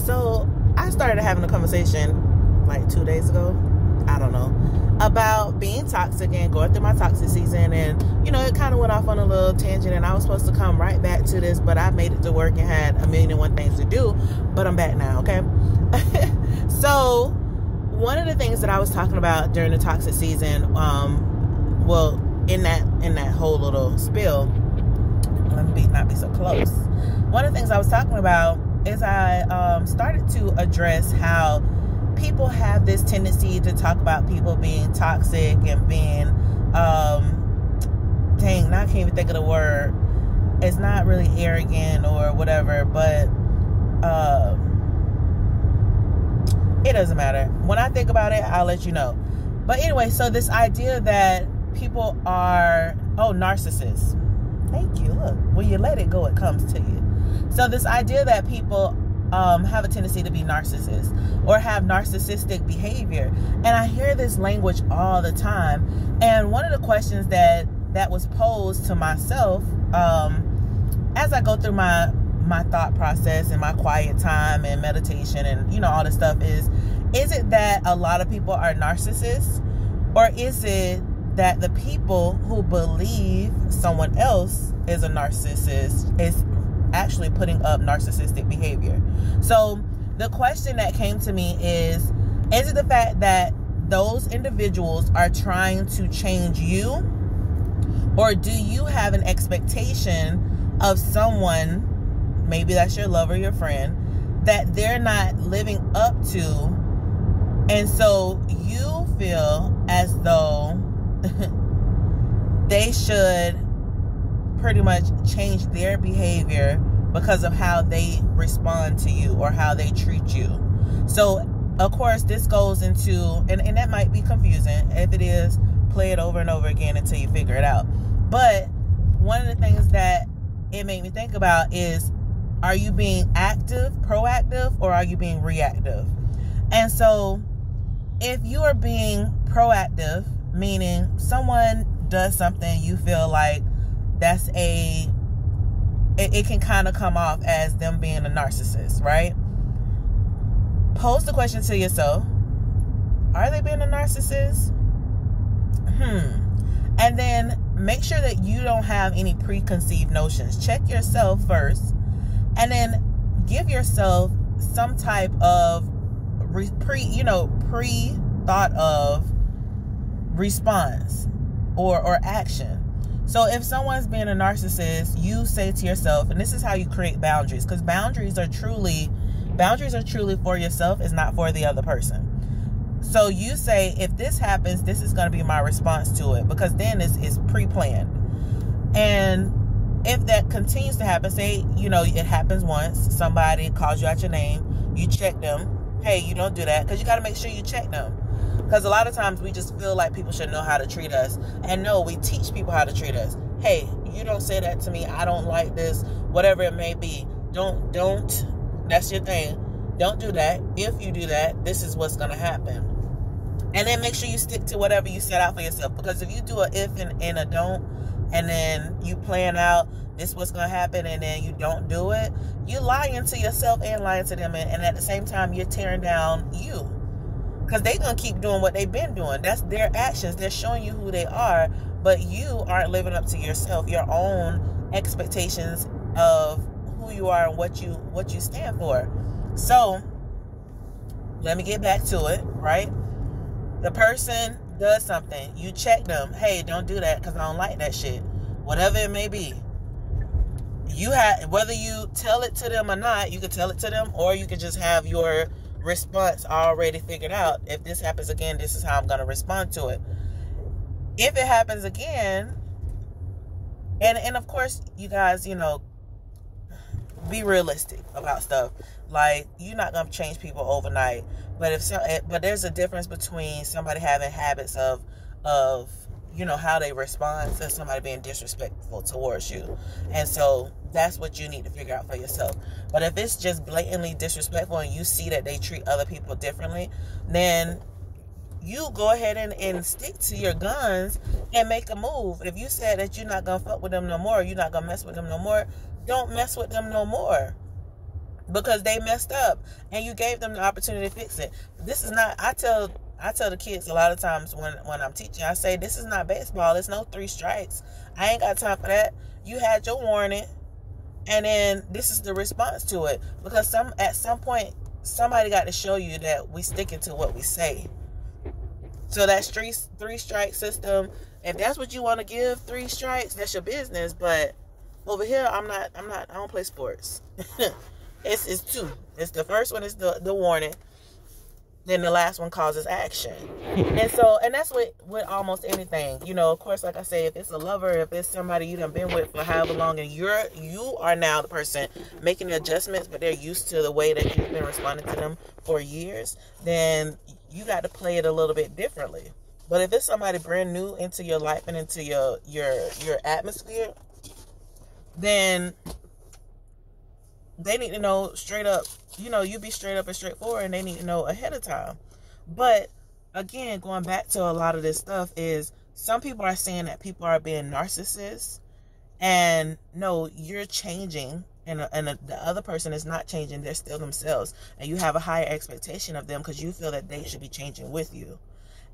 So I started having a conversation like 2 days ago, I don't know, about being toxic and going through my toxic season. And, you know, it kind of went off on a little tangent, and I was supposed to come right back to this, but I made it to work and had 1,000,001 things to do. But I'm back now, okay? So one of the things that I was talking about during the toxic season, well, in that whole little spill, let me not be so close. One of the things I was talking about is I started to address how people have this tendency to talk about people being toxic and being, dang, now I can't even think of the word. It's not really arrogant or whatever, but it doesn't matter. When I think about it, I'll let you know. But anyway, so this idea that people are, narcissists. Thank you. Look, when you let it go, it comes to you. So this idea that people have a tendency to be narcissists or have narcissistic behavior. And I hear this language all the time. And one of the questions that was posed to myself as I go through my thought process and my quiet time and meditation and, you know, all this stuff is it that a lot of people are narcissists, or is it that the people who believe someone else is a narcissist is actually putting up narcissistic behavior? So the question that came to me is it the fact that those individuals are trying to change you, or do you have an expectation of someone, maybe that's your lover, your friend, that they're not living up to, and so you feel as though they should pretty much change their behavior because of how they respond to you or how they treat you? So of course this goes into, and that might be confusing. If it is, play it over and over again until you figure it out. But one of the things that it made me think about is, are you being active, proactive, or are you being reactive? And so if you are being proactive, meaning someone does something, you feel like it can kind of come off as them being a narcissist, right? Pose the question to yourself, are they being a narcissist? And then make sure that you don't have any preconceived notions. Check yourself first, and then give yourself some type of pre-thought of response or action. So if someone's being a narcissist, you say to yourself, and this is how you create boundaries, because boundaries are truly for yourself, it's not for the other person. So you say, if this happens, this is going to be my response to it, because then it's pre-planned. And if that continues to happen, say, you know, it happens once, somebody calls you out your name, you check them. Hey, you don't do that, because you got to make sure you check them. Because a lot of times we just feel like people should know how to treat us. And no, we teach people how to treat us. Hey, you don't say that to me. I don't like this, whatever it may be. Don't, that's your thing. Don't do that. If you do that, this is what's going to happen. And then make sure you stick to whatever you set out for yourself. Because if you do a if and a don't, and then you plan out this is what's going to happen, and then you don't do it, you're lying to yourself and lying to them. And at the same time, you're tearing down you. Because they're going to keep doing what they've been doing. That's their actions. They're showing you who they are. But you aren't living up to yourself, your own expectations of who you are and what you stand for. So, let me get back to it, right? The person does something. You check them. Hey, don't do that because I don't like that shit. Whatever it may be. Whether you tell it to them or not, you can tell it to them, or you can just have your response already figured out. If this happens again, this is how I'm going to respond to it. If it happens again, and of course, you guys, you know, be realistic about stuff. Like, you're not going to change people overnight, but there's a difference between somebody having habits of you know, how they respond to somebody being disrespectful towards you. And so that's what you need to figure out for yourself. But if it's just blatantly disrespectful and you see that they treat other people differently, then you go ahead and stick to your guns and make a move. If you said that you're not going to fuck with them no more, you're not going to mess with them no more, don't mess with them no more. because they messed up and you gave them the opportunity to fix it. This is not, I tell the kids a lot of times when I'm teaching, I say, this is not baseball. It's no 3 strikes. I ain't got time for that. You had your warning, and then this is the response to it. Because at some point, somebody got to show you that we sticking to what we say. So that 3 strike system, if that's what you want to give, 3 strikes, that's your business. But over here, I don't play sports. It's 2. It's the first one is the warning. Then the last one causes action. And that's with almost anything. You know, of course, like I say, if it's a lover, if it's somebody you done been with for however long, and you are now the person making the adjustments, but they're used to the way that you've been responding to them for years, then you got to play it a little bit differently. But if it's somebody brand new into your life and into your atmosphere, then they need to know straight up. You know, you be straight up and straightforward, and they need to know ahead of time. But again, going back to a lot of this stuff is, some people are saying that people are being narcissists, and no, you're changing, and the other person is not changing. They're still themselves, and you have a higher expectation of them because you feel that they should be changing with you.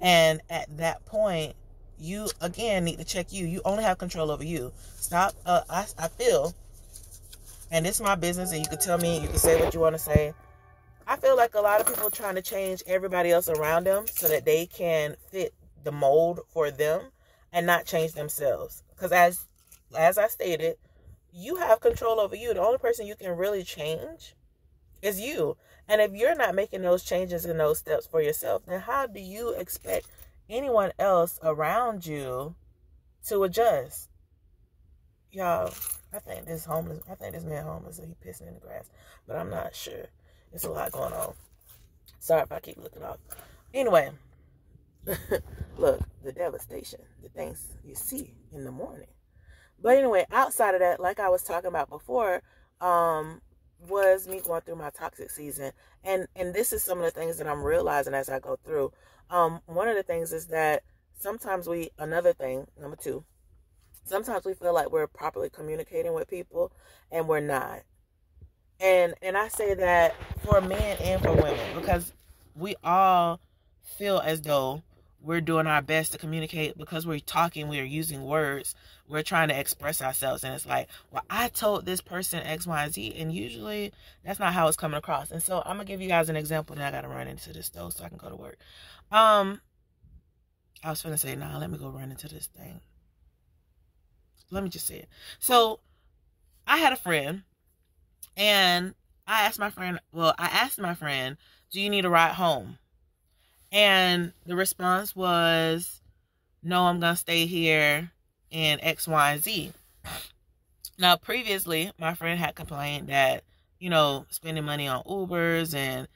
And at that point, you again need to check you. You only have control over you. Stop. I feel, and this is my business, and you can tell me, you can say what you want to say. I feel like a lot of people are trying to change everybody else around them so that they can fit the mold for them and not change themselves. Because as I stated, you have control over you. The only person you can really change is you. And if you're not making those changes and those steps for yourself, then how do you expect anyone else around you to adjust? Y'all, I think this man homeless, so he pissing in the grass, but I'm not sure. It's a lot going on. Sorry if I keep looking off. Anyway, look, the devastation, the things you see in the morning. But anyway, outside of that, like I was talking about before, was me going through my toxic season. And this is some of the things that I'm realizing as I go through. One of the things is that sometimes number 2, sometimes we feel like we're properly communicating with people, and we're not. And I say that for men and for women, because we all feel as though we're doing our best to communicate, because we're talking, we're using words, we're trying to express ourselves. And it's like, well, I told this person X, Y, and Z, and usually that's not how it's coming across. And so I'm going to give you guys an example, and I got to run into this stove so I can go to work. I was going to say, nah, let me go run into this thing. Let me just say it. So I had a friend, and I asked my friend, do you need a ride home? And the response was, no, I'm going to stay here in X, Y, and Z. Now, previously, my friend had complained that, spending money on Ubers and,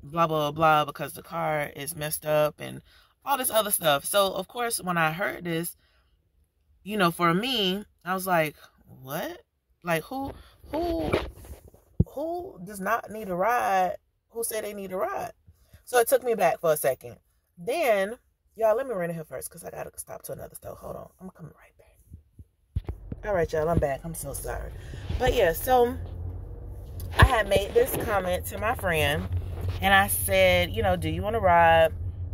blah, blah, blah, because the car is messed up and all this other stuff. So, of course, when I heard this, for me, I was like, what? Like, who does not need a ride? Who said they need a ride? So it took me back for a second. Then, y'all, let me run in here first because I got to stop to another store. Hold on. I'm coming right back. All right, y'all, I'm back. I'm so sorry. But yeah, so I had made this comment to my friend, and I said, do you want to ride?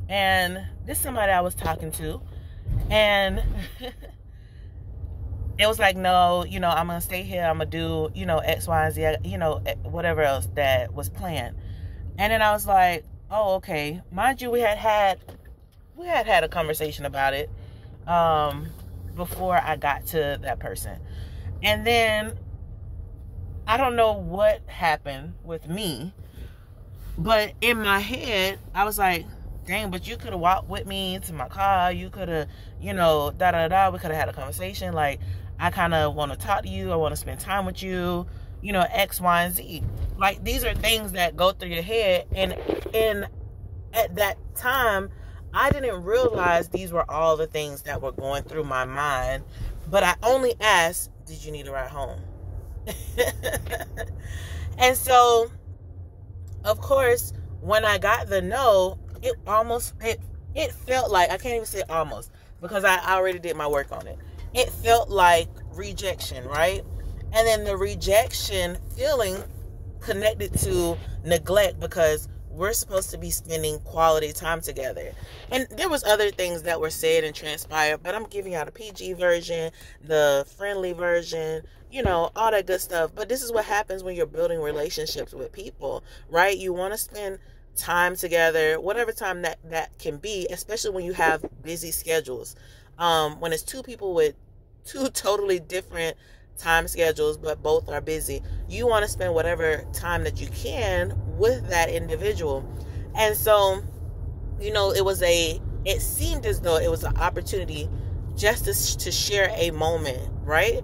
And this is somebody I was talking to, and it was like, no, I'm going to stay here. I'm going to do, X, Y, and Z, whatever else that was planned. And then I was like, oh, okay. Mind you, we had a conversation about it before I got to that person. And then I don't know what happened with me, but in my head, I was like, dang, but you could have walked with me to my car. You could have, we could have had a conversation. Like, I kind of want to talk to you. I want to spend time with you, X, Y, and Z. Like, these are things that go through your head. And at that time, I didn't realize these were all the things that were going through my mind. But I only asked, did you need a ride home? And so, of course, when I got the no, it felt like, I can't even say almost, because I already did my work on it. It felt like rejection, right? And then the rejection feeling connected to neglect because we're supposed to be spending quality time together. And there was other things that were said and transpired, but I'm giving y'all the PG version, the friendly version, all that good stuff. But this is what happens when you're building relationships with people, right? You want to spend time together, whatever time that can be, especially when you have busy schedules. When it's two people with two totally different time schedules, but both are busy, you want to spend whatever time that you can with that individual. And so, it seemed as though it was an opportunity just to share a moment, right?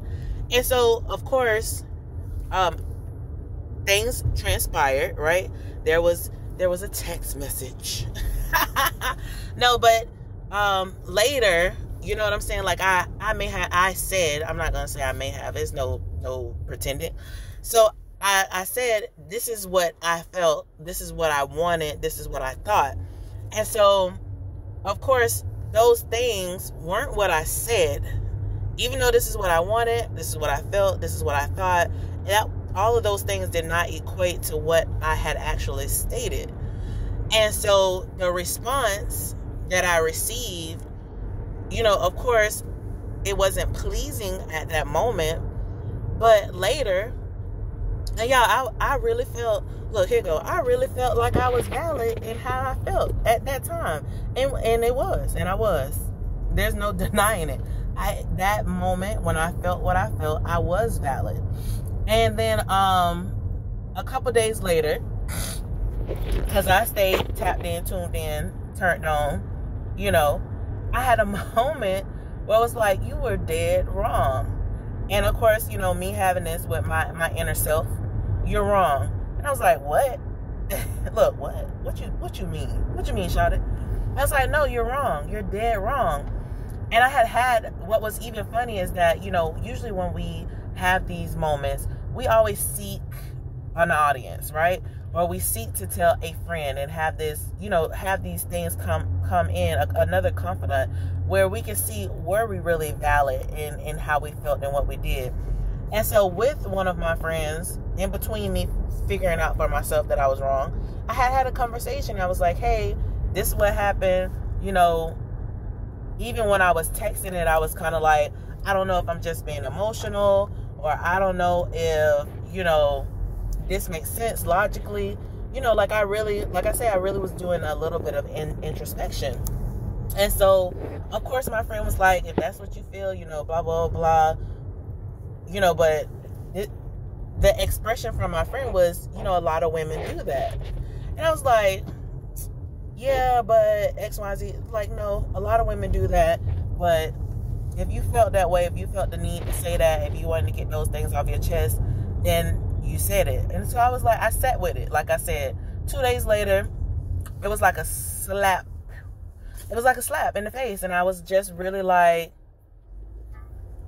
And so, of course, things transpired, right? There was a text message. No, but later, you know what I'm saying? Like I'm not going to say I may have, it's no pretending. So I said, this is what I felt, this is what I wanted, this is what I thought. And so, of course, those things weren't what I said. Even though this is what I wanted, this is what I felt, this is what I thought, all of those things did not equate to what I had actually stated. And so the response that I received, of course, it wasn't pleasing at that moment. But later, and y'all, I really felt, look, here you go. I really felt like I was valid in how I felt at that time. And it was, and I was. There's no denying it. That moment when I felt what I felt, I was valid. And then a couple days later, because I stayed tapped in, tuned in, turned on, I had a moment where I was like, you were dead wrong. And of course, me having this with my inner self, you're wrong. And I was like, what? Look, what? What you mean? What you mean, Shawty? I was like, no, you're wrong. You're dead wrong. And I had what was even funny is that, usually when we have these moments, we always seek an audience, right? Or we seek to tell a friend and have this, have these things come in, another confidant, where we can see were we really valid in how we felt and what we did. And so with one of my friends, in between me figuring out for myself that I was wrong, I had a conversation. I was like, hey, this is what happened. Even when I was texting it, I was kind of like, I don't know if I'm just being emotional, or I don't know if, this makes sense logically. Like I really was doing a little bit of introspection. And so, of course, my friend was like, if that's what you feel, blah, blah, blah, but the expression from my friend was, a lot of women do that. And I was like, yeah, but X, Y, Z, like, no, a lot of women do that. But if you felt that way, if you felt the need to say that, if you wanted to get those things off your chest, then you said it. And so I was like, I sat with it. Like I said, 2 days later, it was like a slap. It was like a slap in the face. And I was just really like,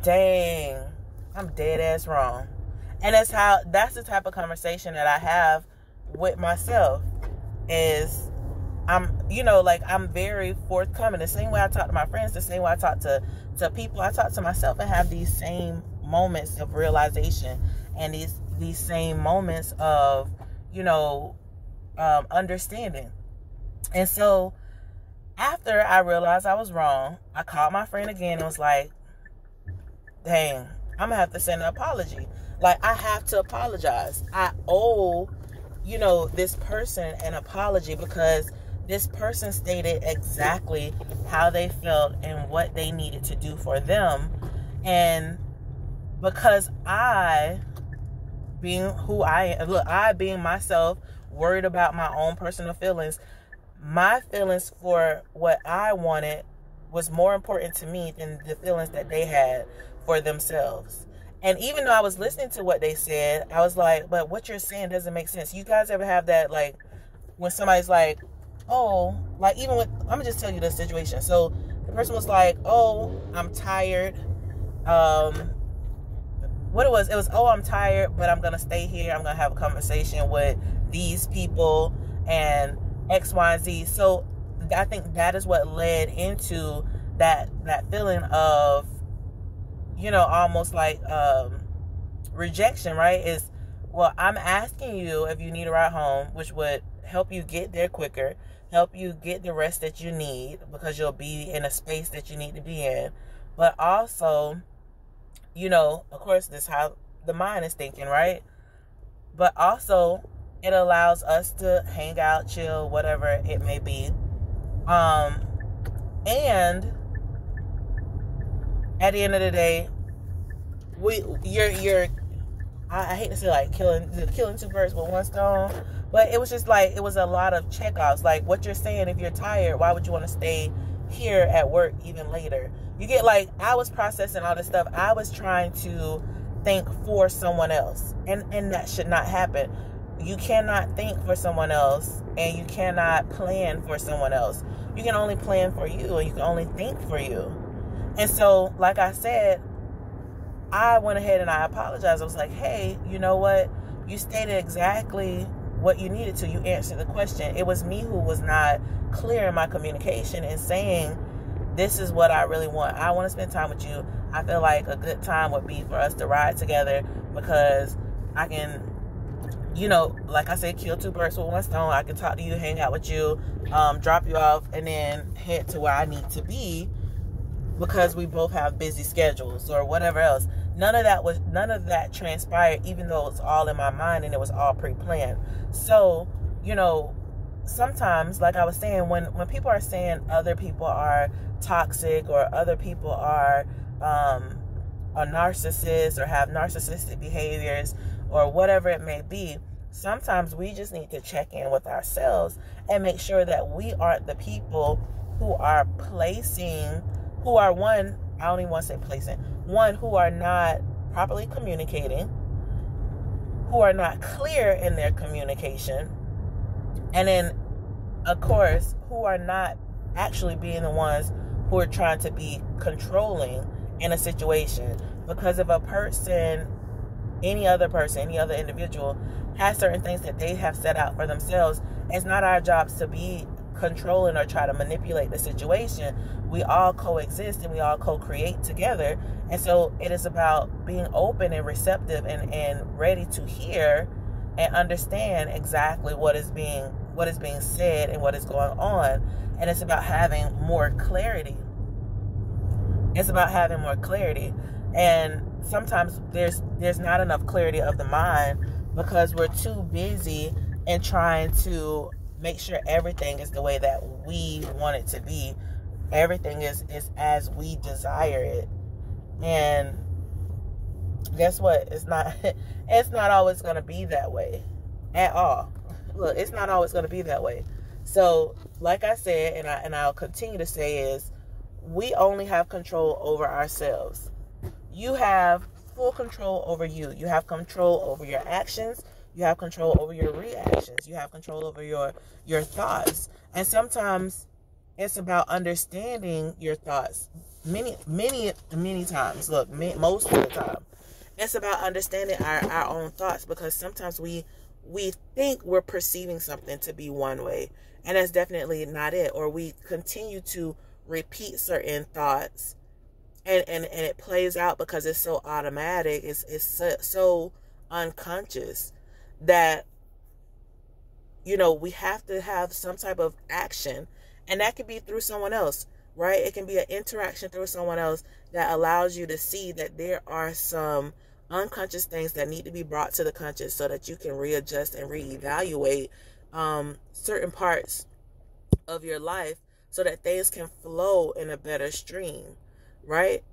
dang, I'm dead ass wrong. And that's the type of conversation that I have with myself, is I'm very forthcoming. The same way I talk to my friends, the same way I talk to people, I talk to myself and have these same moments of realization and these same moments of, understanding. And so after I realized I was wrong, I called my friend again and was like, dang, I'm gonna have to send an apology. Like, I have to apologize. I owe, this person an apology, because this person stated exactly how they felt and what they needed to do for them. And because I, being who I am, I being myself, worried about my own personal feelings, my feelings for what I wanted was more important to me than the feelings that they had for themselves. And even though I was listening to what they said, I was like, but what you're saying doesn't make sense. You guys ever have that, like, when somebody's like, oh, like, even with, I'm gonna just tell you the situation. So the person was like, oh, I'm tired. What it was, oh, I'm tired, but I'm gonna stay here. I'm gonna have a conversation with these people and X, Y, and Z. So I think that is what led into that feeling of, almost like rejection, right? Is Well, I'm asking you if you need a ride home, which would help you get there quicker, help you get the rest that you need because you'll be in a space that you need to be in. But also, of course, this is how the mind is thinking, right? But also, it allows us to hang out, chill, whatever it may be. And at the end of the day, I hate to say like killing two birds with one stone, but it was just like, it was a lot of checkoffs. Like what you're saying, if you're tired, why would you want to stay here at work even later? You get like, I was processing all this stuff. I was trying to think for someone else, and that should not happen. You cannot think for someone else, and you cannot plan for someone else. You can only plan for you, and you can only think for you. And so, like I said, I went ahead and I apologized. I was like, hey, you know what? You stated exactly what you needed to. You answered the question. It was me who was not clear in my communication and saying, this is what I really want. I want to spend time with you. I feel like a good time would be for us to ride together because I can, like I said, kill two birds with one stone. I can talk to you, hang out with you, drop you off, and then head to where I need to be because we both have busy schedules or whatever else. None of that transpired, even though it's all in my mind and it was all pre-planned. So, sometimes, like I was saying, when people are saying other people are toxic or other people are a narcissist or have narcissistic behaviors or whatever it may be, sometimes we just need to check in with ourselves and make sure that we aren't the people who are who are not properly communicating, who are not clear in their communication, and then, of course, who are not actually being the ones who are trying to be controlling in a situation. Because if a person, any other individual has certain things that they have set out for themselves, it's not our jobs to be controlling or try to manipulate the situation. We all coexist and we all co-create together. And so it is about being open and receptive and ready to hear and understand exactly what is being said and what is going on. And it's about having more clarity. And sometimes there's not enough clarity of the mind because we're too busy in trying to make sure everything is the way that we want it to be. Everything is as we desire it. And guess what? It's not always going to be that way at all. Look, it's not always going to be that way. So, like I said, and I'll continue to say, is we only have control over ourselves. You have full control over you. You have control over your actions. You have control over your reactions. You have control over your thoughts. And sometimes it's about understanding your thoughts. Many times. Look, most of the time. It's about understanding our own thoughts, because sometimes we think we're perceiving something to be one way, and that's definitely not it. Or we continue to repeat certain thoughts, and it plays out because it's so automatic. It's so unconscious that we have to have some type of action, and that could be through someone else, right? It can be an interaction through someone else that allows you to see that there are some unconscious things that need to be brought to the conscious so that you can readjust and reevaluate certain parts of your life so that things can flow in a better stream, right?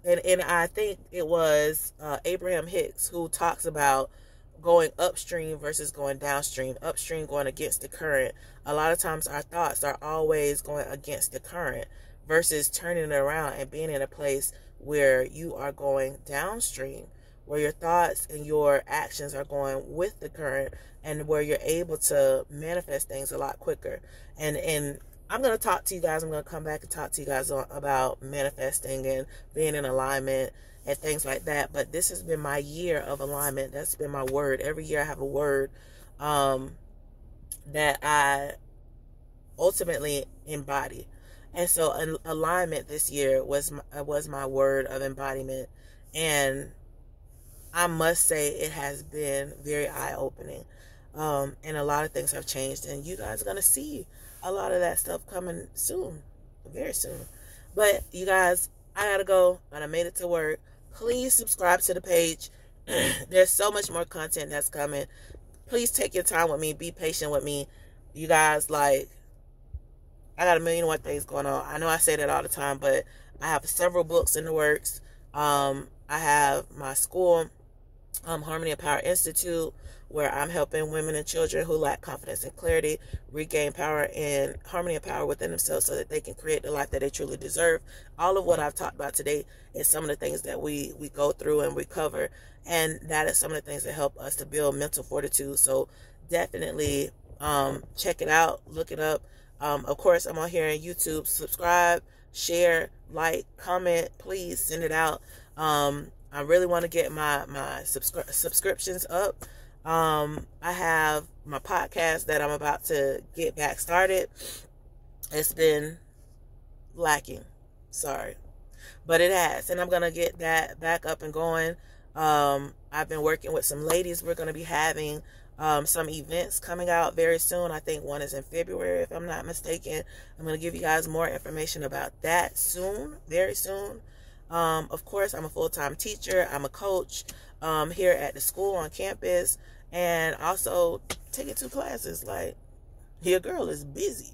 And I think it was Abraham Hicks who talks about going upstream versus going downstream. Upstream going against the current. A lot of times our thoughts are always going against the current versus turning it around and being in a place where you are going downstream, where your thoughts and your actions are going with the current, and where you're able to manifest things a lot quicker. And I'm going to talk to you guys. I'm going to come back and talk to you guys about manifesting and being in alignment and things like that. But this has been my year of alignment. That's been my word. Every year I have a word that I ultimately embody. And so alignment this year was my word of embodiment. And I must say it has been very eye-opening. And a lot of things have changed, and you guys are going to see a lot of that stuff coming soon, very soon. But you guys, I gotta go, and I made it to work. Please subscribe to the page. There's so much more content that's coming. Please take your time with me. Be patient with me. You guys, like, I got a million and one things going on. I know I say that all the time, but I have several books in the works. I have my school, Harmony and Power Institute, where I'm helping women and children who lack confidence and clarity regain power and harmony and power within themselves so that they can create the life that they truly deserve. All of what I've talked about today is some of the things that we go through and we cover, and that is some of the things that help us to build mental fortitude. So definitely check it out, look it up. Of course, I'm on here on YouTube. Subscribe, share, like, comment. Please send it out. I really want to get my subscriptions up. I have my podcast that I'm about to get back started. It's been lacking. Sorry. But it has. And I'm going to get that back up and going. I've been working with some ladies. We're going to be having some events coming out very soon. I think one is in February, if I'm not mistaken. I'm going to give you guys more information about that soon, very soon. Of course, I'm a full-time teacher. I'm a coach here at the school on campus, and also taking 2 classes. Like, your girl is busy.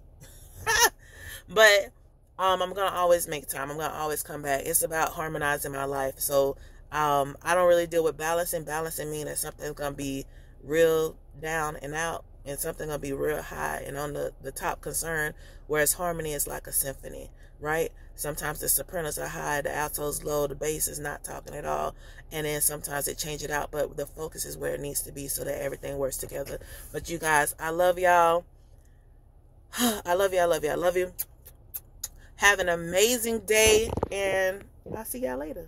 But I'm going to always make time. I'm going to always come back. It's about harmonizing my life. So I don't really deal with balancing. Balancing means that something's going to be real down and out, and something going to be real high and on the top concern, whereas harmony is like a symphony, right? Sometimes the sopranos are high, the altos low, the bass is not talking at all, and then sometimes they change it out, but the focus is where it needs to be so that everything works together. But you guys, I love y'all. I love you. I love you. I love you. Have an amazing day, and I'll see y'all later.